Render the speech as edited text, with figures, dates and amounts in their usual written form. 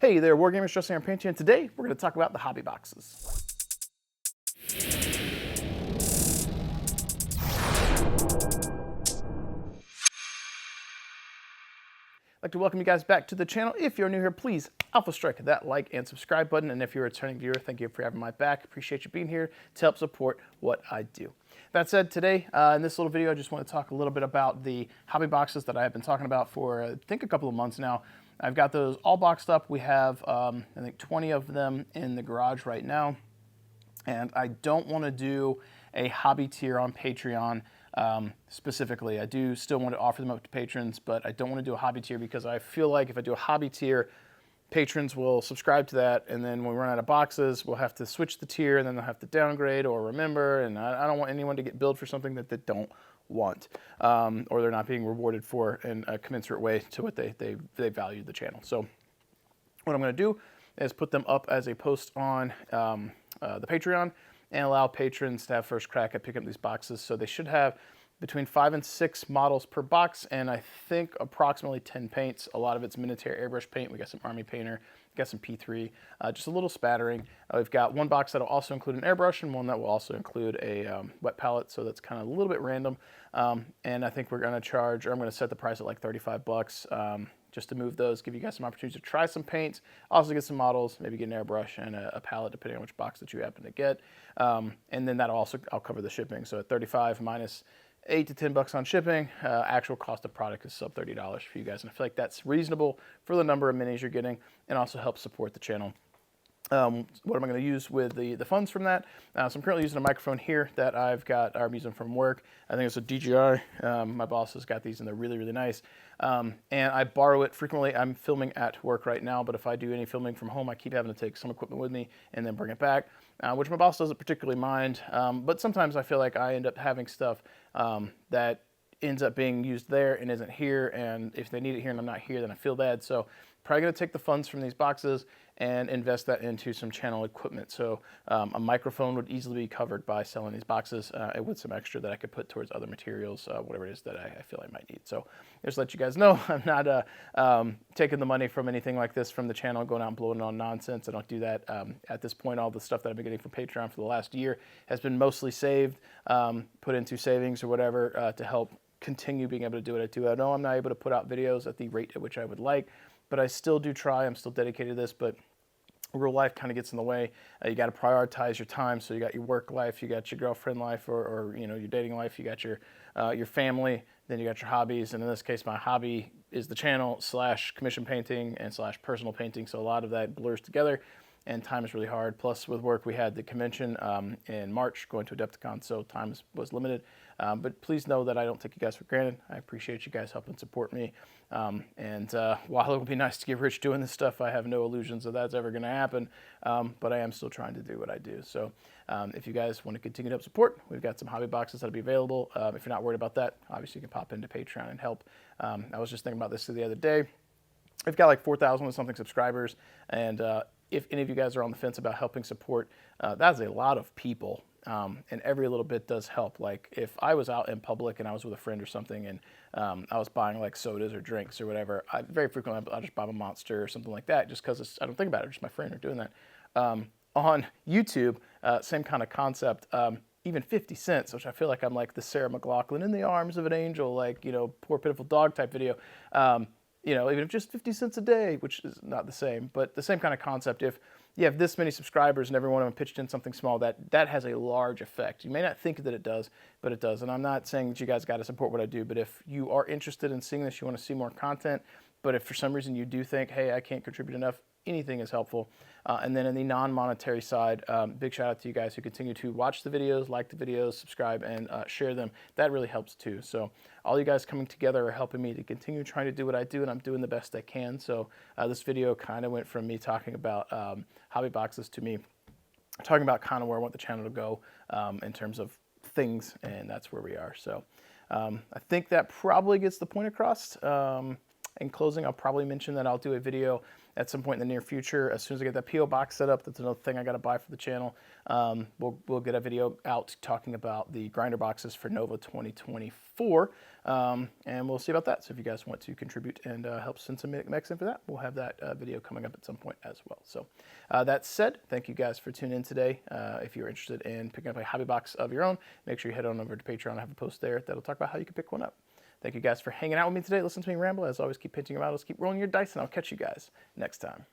Hey there, Wargamers, Dressing and Painting, and today we're going to talk about the hobby boxes. I'd like to welcome you guys back to the channel. If you're new here, please alpha strike that like and subscribe button. And if you're a returning viewer, thank you for having my back. Appreciate you being here to help support what I do. That said, today in this little video, I just want to talk a little bit about the hobby boxes that I've been talking about for I think a couple of months now. I've got those all boxed up. We have I think 20 of them in the garage right now. And I don't want to do a hobby tier on Patreon specifically. I do still want to offer them up to patrons, but I don't want to do a hobby tier because I feel like if I do a hobby tier, patrons will subscribe to that, and then when we run out of boxes, we'll have to switch the tier, and then they'll have to downgrade or remember, and I don't want anyone to get billed for something that they don't want, or they're not being rewarded for in a commensurate way to what they value the channel. So what I'm going to do is put them up as a post on the Patreon and allow patrons to have first crack at picking up these boxes. So they should have between 5 and 6 models per box, and I think approximately 10 paints. A lot of it's Minotaur airbrush paint. We got some Army Painter, we got some P3, just a little spattering. We've got one box that'll also include an airbrush and one that will also include a wet palette, so that's kind of a little bit random. And I think we're going to charge, or I'm going to set the price at like 35 bucks. Just to move those, give you guys some opportunities to try some paints, also get some models, maybe get an airbrush and a palette depending on which box that you happen to get. And then that'll also, I'll cover the shipping. So at 35 minus 8 to 10 bucks on shipping, actual cost of product is sub $30 for you guys. And I feel like that's reasonable for the number of minis you're getting and also helps support the channel. What am I going to use with the funds from that? So I'm currently using a microphone here that I've got, I'm using from work. I think it's a DJI. My boss has got these and they're really, really nice. And I borrow it frequently. I'm filming at work right now, but if I do any filming from home, I keep having to take some equipment with me and then bring it back, which my boss doesn't particularly mind. But sometimes I feel like I end up having stuff that ends up being used there and isn't here. And if they need it here and I'm not here, then I feel bad. So probably going to take the funds from these boxes and invest that into some channel equipment. So a microphone would easily be covered by selling these boxes with some extra that I could put towards other materials, whatever it is that I feel I might need. So just to let you guys know, I'm not taking the money from anything like this from the channel, going out and blowing it on nonsense. I don't do that. At this point, all the stuff that I've been getting from Patreon for the last year has been mostly saved, put into savings or whatever to help continue being able to do what I do. I know I'm not able to put out videos at the rate at which I would like, but I still do try. I'm still dedicated to this, but real life kind of gets in the way. You got to prioritize your time. So you got your work life, you got your girlfriend life, or you know, your dating life, you got your family, then you got your hobbies. And in this case, my hobby is the channel / commission painting and / personal painting. So a lot of that blurs together, and time is really hard. Plus, with work, we had the convention in March, going to Adepticon, so time was limited. But please know that I don't take you guys for granted. I appreciate you guys helping support me. And while it would be nice to get rich doing this stuff, I have no illusions that that's ever going to happen. But I am still trying to do what I do. So if you guys want to continue to help support, we've got some hobby boxes that'll be available. If you're not worried about that, obviously you can pop into Patreon and help. I was just thinking about this the other day. We've got like 4,000 and something subscribers, and if any of you guys are on the fence about helping support, that's a lot of people, and every little bit does help. Like if I was out in public and I was with a friend or something, and I was buying like sodas or drinks or whatever, very frequently I'll just buy a Monster or something like that, just because I don't think about it, just my friend are doing that. On YouTube, same kind of concept. Even 50 cents, which I feel like I'm like the Sarah McLachlan in the arms of an angel, like, you know, poor pitiful dog type video. You know, even if just 50 cents a day, which is not the same, but the same kind of concept. If you have this many subscribers and every one of them pitched in something small, that has a large effect. You may not think that it does, but it does. And I'm not saying that you guys got to support what I do, but if you are interested in seeing this, you want to see more content, but if for some reason you do think, hey, I can't contribute enough, anything is helpful. And then in the non-monetary side, big shout out to you guys who continue to watch the videos, like the videos, subscribe, and share them. That really helps too. So all you guys coming together are helping me to continue trying to do what I do, and I'm doing the best I can. So this video kind of went from me talking about hobby boxes to me talking about kind of where I want the channel to go in terms of things, and that's where we are. So I think that probably gets the point across. In closing, I'll probably mention that I'll do a video at some point in the near future. As soon as I get that PO box set up, that's another thing I got to buy for the channel. We'll get a video out talking about the grinder boxes for Nova 2024, and we'll see about that. So if you guys want to contribute and help send some mechs in for that, we'll have that video coming up at some point as well. So that said, thank you guys for tuning in today. If you're interested in picking up a hobby box of your own, make sure you head on over to Patreon. I have a post there that'll talk about how you can pick one up. Thank you guys for hanging out with me today. Listen to me ramble. As always, keep pitching them out. Let's keep rolling your dice, and I'll catch you guys next time.